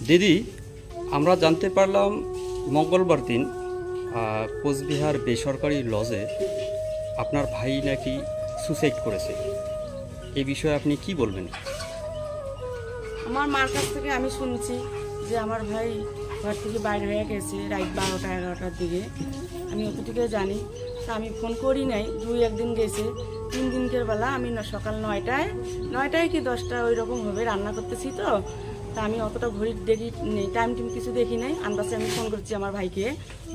দিদি, আমরা জানতে পারলাম মঙ্গলবার দিন কোচবিহার বেসরকারি লজে আপনার ভাই নাকি সুসাইড করেছে। এই বিষয়ে আপনি কি বলবেন? আমার মার কাছ থেকে আমি শুনছি যে আমার ভাই ঘর থেকে বাইরে হয়ে গেছে রাত 12টা-11টার দিকে। আমি অতটুকু জানি, তা আমি ফোন করি নাই। 2-1 দিন গেছে, 3 দিনকের বেলা আমি সকাল 9টায় কি 10টা ওই রকম হবে, রান্না করতেছি তো। তা আমি অতটা ঘড়ির দেখি নেই, টাইম কিছু দেখি নাই। আন্দাজে আমি ফোন করছি আমার ভাইকে,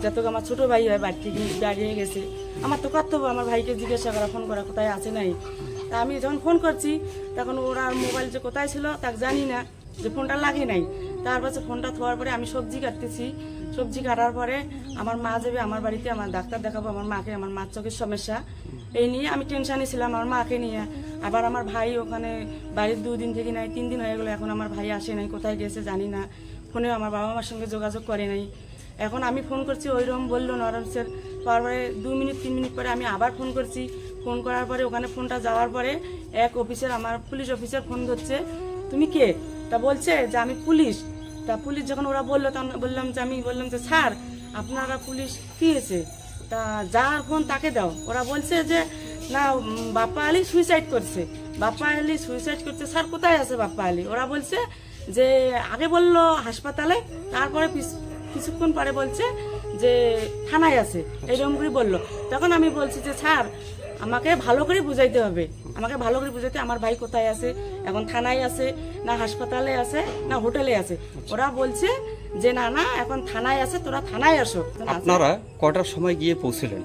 যত আমার ছোট ভাই হয় বাড়ি থেকে দাঁড়িয়ে গেছে। আমার তো কর্তব্য আমার ভাইকে জিজ্ঞাসা করা, ফোন করা কোথায় আছে নাই। তা আমি যখন ফোন করছি তখন ওরা মোবাইল যে কোথায় ছিল তাকে জানি না, যে ফোনটা লাগে নাই। তারপর ফোনটা থোয়ার পরে আমি সবজি কাটতেছি। সবজি কাটার পরে আমার মা যাবে আমার বাড়িতে, আমার ডাক্তার দেখাবো আমার মাকে, আমার মার চোখের সমস্যা এই নিয়ে আমি টেনশানে ছিলাম আমার মাকে নিয়ে। আবার আমার ভাই ওখানে বাড়ির 2 দিন থেকে নাই, 3 দিন হয়ে গেলো, এখন আমার ভাই আসে নাই, কোথায় গেছে জানি না। ফোনেও আমার বাবা মার সঙ্গে যোগাযোগ করে নাই। এখন আমি ফোন করছি, ওইরকম বললো নরম স্যার। তারপরে 2 মিনিট 3 মিনিট পরে আমি আবার ফোন করছি। ফোন করার পরে ওখানে ফোনটা যাওয়ার পরে এক অফিসার, আমার পুলিশ অফিসার ফোন ধরছে, তুমি কে? তা বলছে যে আমি পুলিশ। তা পুলিশ যখন ওরা বললো তখন আমি বললাম যে স্যার আপনারা পুলিশ কি হয়েছে? তা যার ফোন তাকে দাও। ওরা বলছে যে না, বাপ্পা আলী সুইসাইড করছে। বাপ্পা আলী সুইসাইড করছে। স্যার কোথায় আছে বাপ্পা আলী? ওরা বলছে যে আগে বললো হাসপাতালে, তারপরে কিছুক্ষণ পরে বলছে যে থানায় আছে, এইরকম করে বললো। তখন আমি বলছি যে স্যার আমাকে ভালো করে বুঝাইতে হবে, আমাকে ভালো করে বুঝাইতে, আমার ভাই কোথায় আছে, এখন থানায় আছে না হাসপাতালে আছে না হোটেলে আছে। ওরা বলছে যে না না এখন থানায় আছে, তোরা থানায় আসো। আপনারা কটার সময় গিয়ে পৌঁছলেন?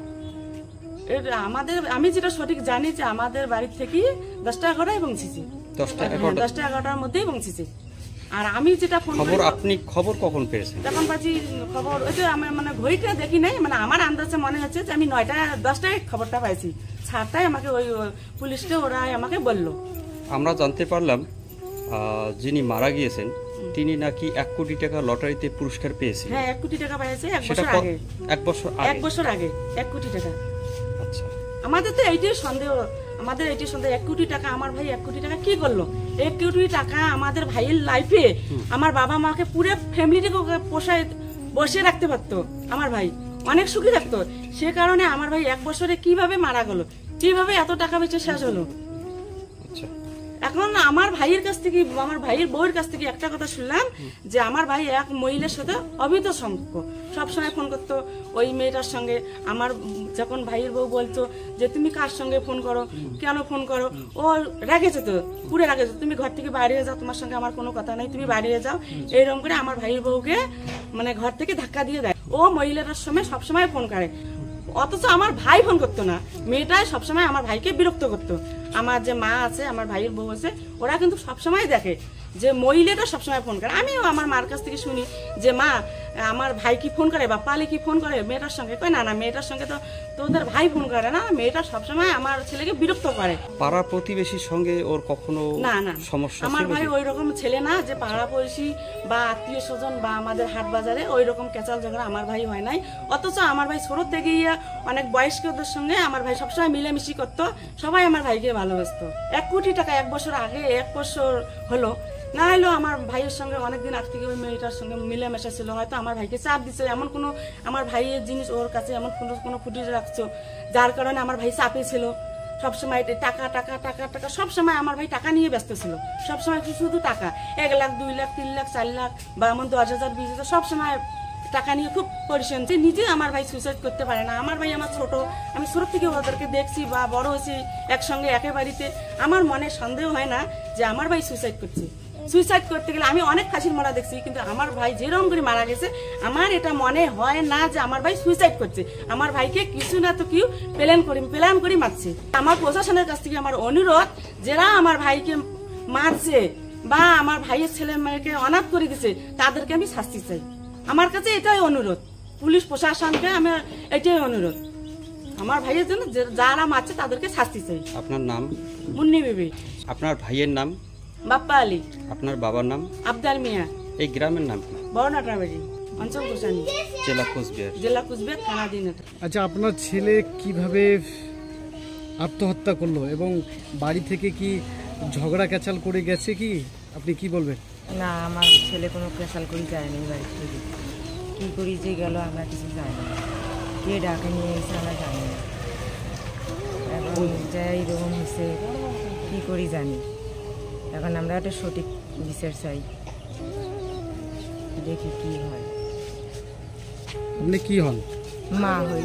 আমাদের আমি যেটা সঠিক জানি যে আমাদের বাড়ির থেকে 10টা-11টায় পৌঁছেছি। 10টা-11টার মধ্যেই পৌঁছেছি। আর আমি যেটা আপনি খবর কখন পেয়েছেন? তখন পাচ্ছি খবর, ওই যে আমি মানে ঘড়িটা দেখি নাই, মানে আমার আন্দাজে মনে হচ্ছে যে আমি 9টা-10টায় খবরটা পাইছি। 7টায় আমাকে ওই পুলিশকে ওরা আমাকে বললো। আমরা জানতে পারলাম যিনি মারা গিয়েছেন তিনি নাকি 1 কোটি টাকা লটারিতে পুরস্কার পেয়েছেন। হ্যাঁ, 1 কোটি টাকা পেয়েছে 1 বছর আগে। 1 বছর আগে 1 কোটি টাকা। আচ্ছা, আমাদের তো এইটাই সন্দেহ, 1 কোটি টাকা আমার ভাই 1 কোটি টাকা কি করলো? 1 কোটি টাকা আমাদের ভাইয়ের লাইফে আমার বাবা মাকে পুরো ফ্যামিলিটাকে পোষায় বসে রাখতে পারতো। আমার ভাই অনেক সুখী থাকতো। সে কারণে আমার ভাই 1 বছরে কিভাবে মারা গেল, কিভাবে এত টাকা বেঁচে শেষ হলো? এখন আমার ভাইয়ের কাছ থেকে, আমার ভাইয়ের বউয়ের কাছ থেকে একটা কথা শুনলাম যে আমার ভাই এক মহিলার সাথে অবৈধ সম্পর্ক, সবসময় ফোন করতো ওই মেয়েটার সঙ্গে। আমার যখন ভাইয়ের বউ বলতো যে তুমি কার সঙ্গে ফোন করো, কেন ফোন করো, ও রেগেছে তো, পুরো রেগেছে, তুমি ঘর থেকে বাইরে যাও, তোমার সঙ্গে আমার কোনো কথা নেই, তুমি বাইরে যাও, এইরকম করে আমার ভাইয়ের বউকে মানে ঘর থেকে ধাক্কা দিয়ে দেয়। ও মহিলাটার সময় সবসময় ফোন করে, অথচ আমার ভাই ফোন করতো না। মেয়েটাই সবসময় আমার ভাইকে বিরক্ত করতো। আমার যে মা আছে, আমার ভাইয়ের বউ আছে, ওরা কিন্তু সবসময় দেখে যে মহিলাটা সবসময় ফোন করে। আমিও আমার মার কাছ থেকে শুনি যে মা আমার ভাই কি ফোন করে, বাপ্পা আলী কি ফোন করে মেয়েটার সঙ্গে? কই না না, মেয়েটার সঙ্গে তো তোদের ভাই ফোন করে না, মেয়েটা সবসময় আমার ছেলেকে বিরক্ত করে। পাড়া প্রতিবেশীর সঙ্গে ওর কখনো না না সমস্যা? আমার ভাই ওই রকম ছেলে না যে পাড়া পড়শি বা আত্মীয় স্বজন বা আমাদের হাট বাজারে ওই রকম কেচাল ঝগড়া আমার ভাই হয় নাই। অথচ আমার ভাই ছোট থেকে অনেক বয়স্কদের সঙ্গে আমার ভাই সবসময় মিলেমিশি করতো, সবাই আমার ভাইকে ভালোবাসতো। 1 কোটি টাকা 1 বছর আগে, 1 বছর হলো না হলো আমার ভাইয়ের সঙ্গে অনেকদিন আগ থেকে ওই মেয়েটার সঙ্গে মিলেমিশা ছিল। হয়তো আমার ভাইকে চাপ দিচ্ছে, এমন কোনো আমার ভাইয়ের জিনিস ওর কাছে এমন কোনো ফুটেজ রাখছো যার কারণে আমার ভাই চাপে ছিল। সবসময় টাকা টাকা টাকা টাকা, সবসময় আমার ভাই টাকা নিয়ে ব্যস্ত ছিল, সবসময় শুধু টাকা। 1 লাখ 2 লাখ 3 লাখ 4 লাখ বা এমন 10,000 20,000 সবসময় টাকা নিয়ে খুব পরিশ্রম। নিজে আমার ভাই সুইসাইড করতে পারে না। আমার ভাই আমার ছোট, আমি ছোট থেকে ওদেরকে দেখছি বা বড় হয়েছি একসঙ্গে একে বাড়িতে। আমার মনে সন্দেহ হয় না যে আমার ভাই সুইসাইড করছে। সুইসাইড করতে গেলে আমি অনেক ফাঁসির মরা দেখছি, কিন্তু আমার ভাই যেরকম করে মারা গেছে আমার এটা মনে হয় না যে আমার ভাই সুইসাইড করছে। আমার ভাইকে কিছু না তো কেউ প্ল্যান করে মারছে। আমার প্রশাসনের কাছ থেকে আমার অনুরোধ, যারা আমার ভাইকে মারছে বা আমার ভাইয়ের ছেলে মেয়েকে অনাথ করে দিছে তাদেরকে আমি শাস্তি চাই। আমার কাছে এটাই অনুরোধ, পুলিশ প্রশাসনকে আমার এটাই অনুরোধ, আমার ভাইয়ের জন্য যারা মারছে তাদেরকে শাস্তি চাই। আপনার নাম? মুন্নি বিবি। আপনার ভাইয়ের নাম? বাপ্পা আলী। আপনার বাবার নাম? আবদার মিয়া। এই গ্রামের নাম কি? বড়নাটাবাড়ি, অঞ্চল গোসানি, জেলা কোচবিহার। জেলা কোচবিহার, থানা দিনাটা। আচ্ছা, আপনার ছেলে কিভাবে আত্মহত্যা করলো এবং বাড়ি থেকে কি ঝগড়া ক্যাচাল করে গেছে কি, আপনি কি বলবেন? না, আমার ছেলে কোনো ক্যাসাল করে যায়নি বাড়ি থেকে। কী করি যে গেল আমরা কিছু জানি না, কে ডাকে নিয়ে এসে আমরা জানি না। এখন যাই এরকম হচ্ছে কী করি জানি। এখন আমরা একটা সঠিক বিচার চাই, দেখি কি হয়। আপনি কি হন? মা হই।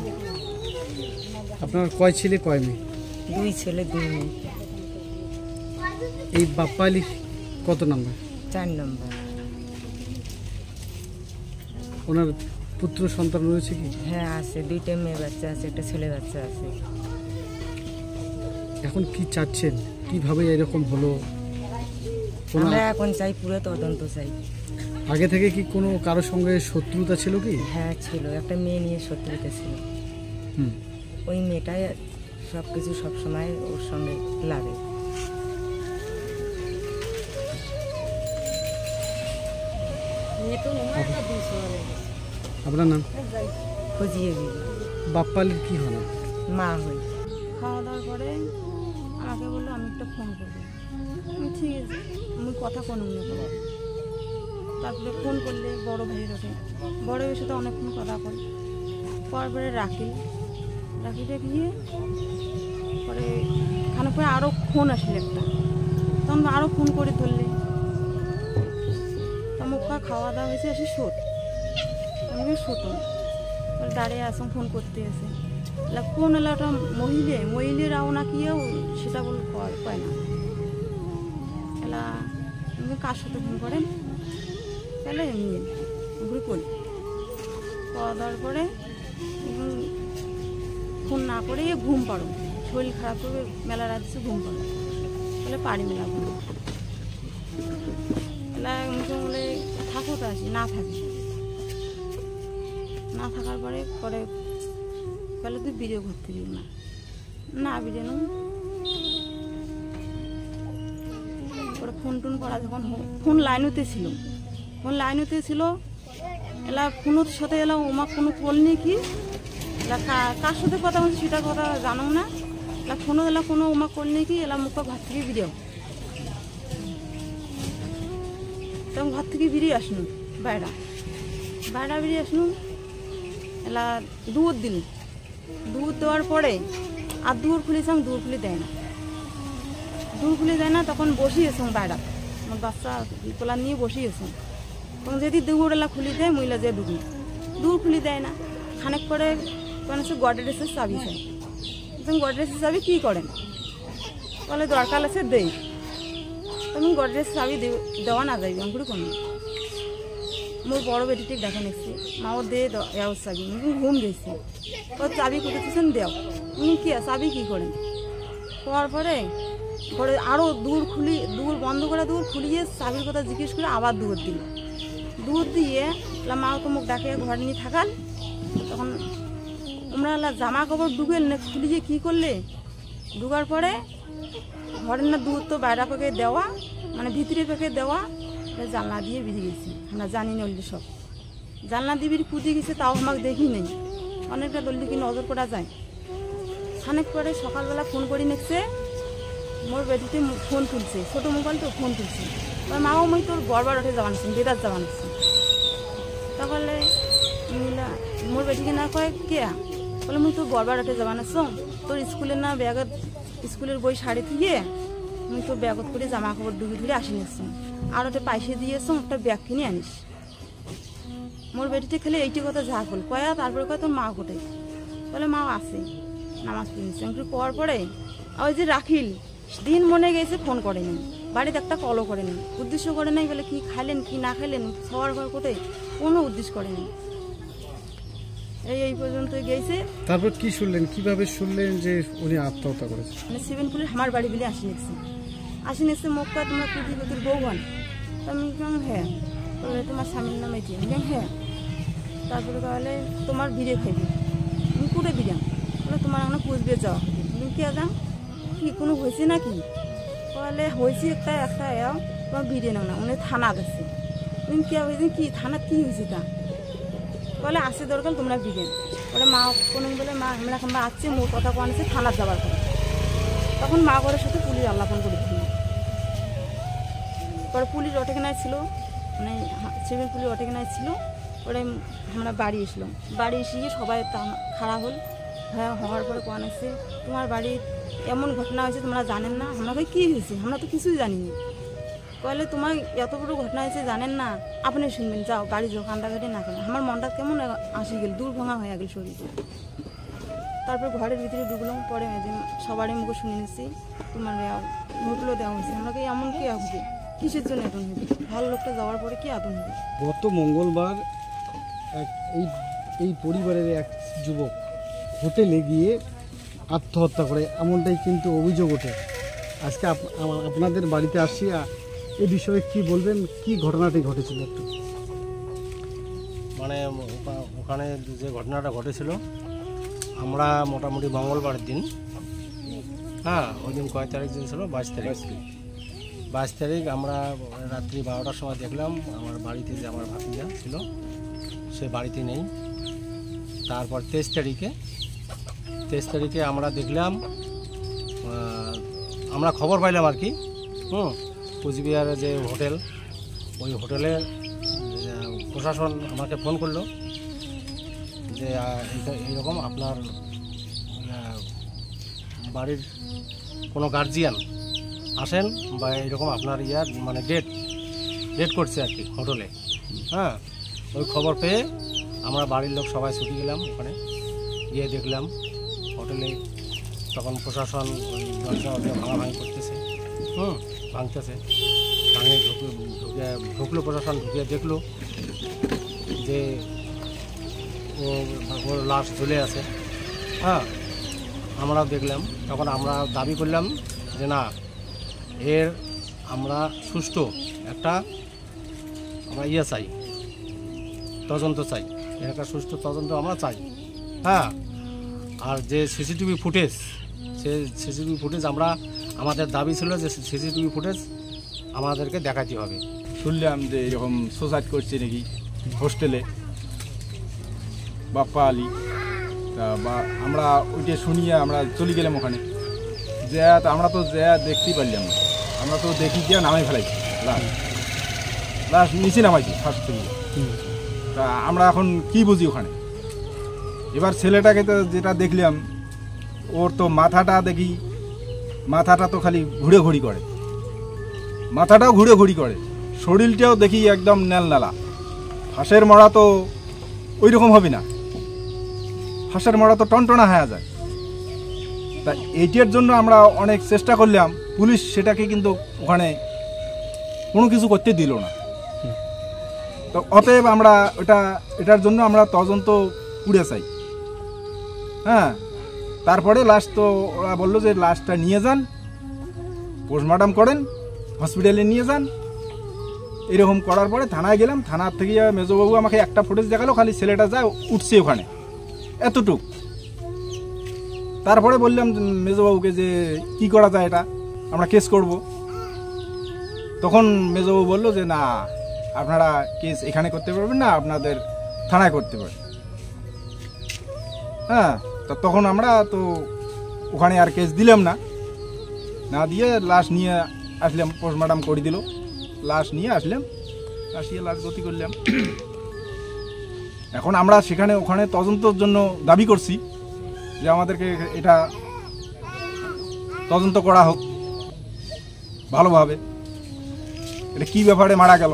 আপনার কয় ছেলে কয় মেয়ে? 2 ছেলে 2 মেয়ে। এই বাপ্পা আলী কত নাম্বার? 4 নম্বর। ওনার পুত্র সন্তান রয়েছে কি? হ্যাঁ আছে, 2টা মেয়ে বাচ্চা আছে, একটা ছেলে বাচ্চা আছে। এখন কি চাচ্ছেন, কিভাবে এরকম হলো? কোনো আমরা এখন চাই পুরো তদন্ত চাই। আগে থেকে কি কোনো কারোর সঙ্গে শত্রুতা ছিল কি? হ্যাঁ ছিল, একটা মেয়ে নিয়ে শত্রুতা ছিল। হুম। ওই মেয়েটাই সব কিছু সবসময় ওর সঙ্গে লাগে। আপনার নাম? খুঁজিয়ে দিবি। বাপ্পা আলীর কি হন? মা হই। খাওয়া দাওয়ার পরে আমাকে বললো আমি একটা ফোন করবো। আমি ঠিক আছে, আমি কথা কোনো মনে করবো। তারপরে ফোন করলে বড় ভাইয়ের ওঠে, বড় ভাইয়ের সাথে অনেকক্ষণ কথা কই। পরে রাখিটা গিয়ে পরে খানিক পরে আরও ফোন আসলে একটা, তখন আরও ফোন করে ধরলে মুখা খাওয়া দাওয়া হয়েছে এসে শোট, আমি শোটো দাঁড়িয়ে আসুন ফোন করতে এসে কোন এলাকাটা মহিলেরাও না কিও সেটা বলে কয় না এলা কার সাথে ফোন করেন তাহলে এমনি ঘুরে করি খাওয়া দাওয়ার পরে ফোন না করে ঘুম পাড়ো, শরীর খারাপ করবে, মেলা রাত ঘুম পাড়ো তাহলে পারি মেলা ঘুম বলে থাকো তো আসি না থাকি, না থাকার পরে তাহলে তুই ভিডিও করতে দিবি না ভিডিও নো পরে ফোন টোন করা যখন ফোন লাইনতে ছিল এলা ফোনের সাথে এলা ওমা কোনো বলনি কি এলা কার সাথে কথা বলছি সেটা কথা জানো না, এলা ফোনও এলা কোনো ওমা করনি কি এলা মুখ ঘর থেকে ভিডিও তখন ঘর থেকে বেরিয়ে আসনু বাইরা বেরিয়ে আসনু এলা দুধ দিল, দুধ দেওয়ার পরে আর দুধ খুলেছিলাম, দুধ খুলে দেয় না তখন বসিয়েছিলাম বাইরা আমার বাচ্চা তোলা নিয়ে বসিয়েছিলাম তখন যদি দুগুড়েলা খুলি দেয় মহিলা যে দুধ খুলি দেয় না খানেক পরে তখন হচ্ছে গডরেজের চাবি চাই, তখন গডরেজের চাবি কী করেন বলে দরকার আছে দেই, তখন গডরেজ চাবি দেওয়া না যাইবে আমি কোনো মোর বড় বেটিটি দেখে নিচ্ছি মাও দে দেওয়ার চাবি ঘুম দিয়েছি ওর চাবি কুটেছেন দেও উনি কি চাবি কী করেন হওয়ার পরে আরও দূর বন্ধ করে দূর খুলিয়ে চাবির কথা জিজ্ঞেস করে আবার দুধ দিয়ে মাও তো মুখ ডাকে ঘর নিয়ে থাকাল তখন আমরা জামা কাপড় ডুবেল না খুলিয়ে কী করলে ঢুকার পরে ঘরের না দুধ তো বাইরে পেকে দেওয়া মানে ভিতরে পেকে দেওয়া জানলা দিয়ে বেরিয়ে গেছি, আমরা জানি না ওলি সব জানলা দিয়ে বেরিয়ে কুদিয়ে গেছে তাও আমাকে দেখি নেই, অনেকটা দললি কি নজর করা যায়। খানিক পরে সকালবেলা ফোন করি নেছে মোর বেটিতে ফোন তুলছে, ছোটো মোবাইল তো ফোন তুলছে মাও মই তোর বরবার ওঠে যাওয়া নিচ্ছি বেদার যাওয়া নিচ্ছি তাহলে মোর বেটিকে না কয় কে বলে মুই তোর বরবার ওঠে যাওয়া নিচ্ছ তোর স্কুলের না ব্যাগের স্কুলের বই শাড়ি থেকে মুই তোর ব্যাগত করে জামা কাপড় ডুবি ধরে আসি নিচ্ছ আর ওটা পয়সা দিয়েছ একটা ব্যাগ কিনে আনিস। মোর বেটিতে খেলে এইটি কথা যা বল কয়া তারপরে কয় তোর মা কোটে বলে মা আছে নামাজ পড়েছে একটু পর পরে ওই যে রাখিল দিন মনে গেছে ফোন করেনি বাড়িতে একটা কলও করেনি উদ্দেশ্য করে নাই বলে কি খাইলেন কি না খাইলেন সবার ঘর কোটে কোনো উদ্দেশ্য করেনি এই পর্যন্ত গেছে। তারপর কি শুনলেন, কিভাবে শুনলেন যে উনি আত্মহত্যা করেছে? মানে সেভেন পুলিশ আমার বাড়ি বলে আসি নিচ্ছে মুখ কয় তোমরা তোর বউ হন আমি কেমন হ্যাঁ বলে তোমার স্বামীর নাম এটি হ্যাঁ তারপরে তাহলে তোমার বিড়ে খাইবি আমি কুটে দিলাম বলে তোমার এখন পুষবে যাওয়া তুমি কে যাও কি কোনো হয়েছে নাকি বলে হয়েছে একটা তোমার বিড়ে নাও না উনি থানা গেছে তুমি কে হয়েছে কি থানা কী হয়েছে তা বলে আসে দরকার তোমরা বিড়ে বলে মা কোনো বলে মা আমরা আসছি মোর কথা কোয়ানছে থানার যাবার পরে তখন মা ঘরের সাথে পুলিশ আল্লাপন করে দিল পরে পুলিশ অটেকেনায় ছিল, মানে সিভিল পুলিশ অটেকেনায় ছিল। ওরাই আমরা বাড়ি এসলাম, বাড়ি এসে সবাই খারাপ হল। হ্যাঁ, হওয়ার পরে কোন আছে তোমার বাড়ি এমন ঘটনা হয়েছে তোমরা জানেন না? আমরা কই কী হয়েছে, আমরা তো কিছুই জানি না। কইলে তোমার এত বড় ঘটনা হয়েছে জানেন না, আপনি শুনবেন, যাও বাড়ি যাও, কান্দাকাটি না কেন। আমার মনটা কেমন আসি গেল, দূর ভাঙা হয়ে গেল শরীর। তারপর ঘরের ভিতরে ঢুকলাম, পরে সবারই মুখে শুনে নিচ্ছি তোমার হোটেলও দেওয়া হয়েছে। আমরা কি এমন কি হবে, কিসের জন্য আগুন হবে? ভালো লোকটা যাওয়ার পরে কি আগুন হবে? গত মঙ্গলবার এই পরিবারের এক যুবক হোটেলে গিয়ে আত্মহত্যা করে, এমনটাই কিন্তু অভিযোগ ওঠে। আজকে আপনাদের বাড়িতে আসছি, এই বিষয়ে কি বলবেন, কি ঘটনাটি ঘটেছিল একটু? মানে ওখানে যে ঘটনাটা ঘটেছিল, আমরা মোটামুটি মঙ্গলবারের দিন, হ্যাঁ ওই দিন কয় তারিখ দিন ছিল? 22 তারিখ আমরা রাত্রি 12টার সময় দেখলাম আমার বাড়িতে যে আমার ভাতিজা ছিল সে বাড়িতে নেই। তারপর 23 তারিখে আমরা দেখলাম, আমরা খবর পাইলাম আর কি, কোচবিহারের যে হোটেল, ওই হোটেলে প্রশাসন আমাকে ফোন করলো যে এইরকম আপনার বাড়ির কোনো গার্জিয়ান আসেন, বা এইরকম আপনার মানে ডেট করছে আর কি হোটেলে। হ্যাঁ, ওই খবর পেয়ে আমরা বাড়ির লোক সবাই ছুটি গেলাম, ওখানে গিয়ে দেখলাম হোটেলে তখন প্রশাসন দরজা ভাঙাভাঙি করতেছে, ভাঙতেছে। ঢুকলো প্রশাসন, ঢুকিয়ে দেখলো যে ওর লাশ ঝুলে আছে। হ্যাঁ, আমরাও দেখলাম। তখন আমরা দাবি করলাম যে না, এর আমরা সুষ্ঠু একটা আমরা চাই, তদন্ত চাই, এর একটা সুষ্ঠু তদন্ত আমরা চাই। হ্যাঁ, আর যে সিসিটিভি ফুটেজ, সে সিসিটিভি ফুটেজ আমরা, আমাদের দাবি ছিল যে সিসিটিভি ফুটেজ আমাদেরকে দেখাতে হবে। শুনলাম যে এরকম সুসাইড করছে নাকি হোস্টেলে বাপ্পা আলী, তা বা আমরা ওইটা শুনিয়ে আমরা চলে গেলাম ওখানে। আমরা তো দেখতেই পারলাম না, আমরা তো দেখি গিয়ে নামে ফেলাইছি, লাশ নিচে নামাইছি ফার্স্ট থেকে। তা আমরা এখন কি বুঝি ওখানে? এবার ছেলেটাকে তো যেটা দেখলাম, ওর তো মাথাটা দেখি, মাথাটা তো খালি ঘুরে ঘুরি করে, মাথাটাও ঘুরে ঘুরি করে, শরীরটাও দেখি একদম নেলনালা। ফাঁসের মরা তো ওই রকম হবে না, ফাঁসের মরা তো টনটনা হয়ে যায়। তা এইটার জন্য আমরা অনেক চেষ্টা করলাম, পুলিশ সেটাকে কিন্তু ওখানে কোনো কিছু করতে দিল না। তো অতএব আমরা এটার জন্য আমরা তদন্ত পুড়ে চাই। হ্যাঁ, তারপরে লাশ তো ওরা বললো যে লাশটা নিয়ে যান, পোস্টমর্টম করেন, হসপিটালে নিয়ে যান। এরকম করার পরে থানায় গেলাম, থানার থেকে মেজবাবু আমাকে একটা ফুটেজ দেখালো, খালি ছেলেটা যায় উঠছে ওখানে, এতটুক। তারপরে বললাম মেজবাবুকে যে কি করা যায়, এটা আমরা কেস করব। তখন মেজবাবু বললো যে না, আপনারা কেস এখানে করতে পারবেন না, আপনাদের থানায় করতে পারবেন। হ্যাঁ, তা তখন আমরা তো ওখানে আর কেস দিলাম না, না দিয়ে লাশ নিয়ে আসলাম, পোস্টমর্টম করে দিল, লাশ নিয়ে আসলাম, আসিয়ে লাশ গতি করলাম। এখন আমরা ওখানে তদন্তের জন্য দাবি করছি যে আমাদেরকে এটা তদন্ত করা হোক ভালোভাবে, এটা কি ব্যাপারে মারা গেল।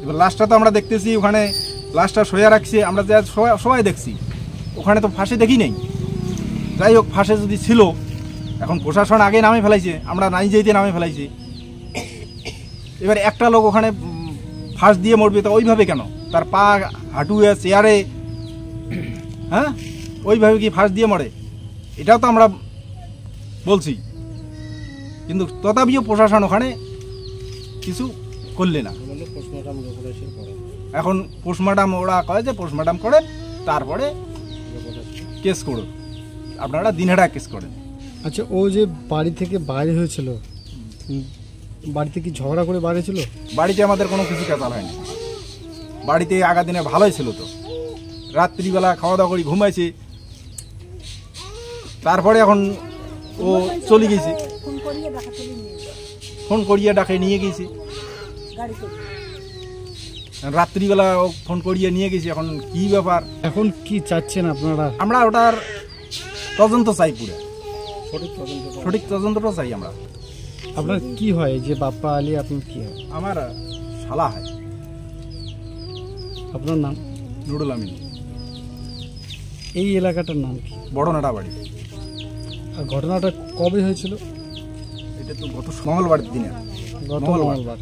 এবার লাশটা তো আমরা দেখতেছি ওখানে, লাশটা শোয়া রাখছে, আমরা যা সবাই দেখছি, ওখানে তো ফাঁসে দেখি নেই। যাই হোক, ফাঁসে যদি ছিল, এখন প্রশাসন আগে নামে ফেলাইছে, আমরা নাই যেতে নামে ফেলাইছি। এবার একটা লোক ওখানে ফাঁস দিয়ে মরবে, তো ওইভাবে কেন? তার পা হাঁটুয়ে চেয়ারে, হ্যাঁ, ওইভাবে কি ফাঁস দিয়ে মরে? এটাও তো আমরা বলছি, কিন্তু তথাপিও প্রশাসন ওখানে কিছু করলে না। এখন পোস্টমর্টম ওরা কয় যে পোস্টমর্টম করেন, তারপরে কেস করুন, আপনারা দিনহাটা কেস করেন। আচ্ছা, ও যে বাড়ি থেকে বাইরে হয়েছিল, বাড়িতে কি ঝগড়া করে বাইরে ছিল? বাড়িতে আমাদের কোনো কিছু কেতাল হয়নি, বাড়িতে আগা দিনে ভালোই ছিল। তো রাত্রিবেলা খাওয়া দাওয়া করি ঘুমাইছি, তারপরে এখন ও চলে গেছে, ফোন করিয়ে ডাকে নিয়ে গেছি, রাত্রিবেলা ও ফোন করিয়ে নিয়ে গেছি। এখন কি ব্যাপার, এখন কি চাচ্ছেন আপনারা? আমরা ওটার তদন্ত চাই, পুরো সঠিক তদন্তটা চাই আমরা। আপনার কি হয় যে বাপ্পা আলী, আপনার কি হয়? আমার শালা হয়। আপনার নাম? নুরুল আমিন। এই এলাকাটার নাম কি? বড় নাটা বাড়ি। আর ঘটনাটা কবে হয়েছিল? এটা তো গত মঙ্গলবার দিনে। গত মঙ্গলবার। মঙ্গলবার।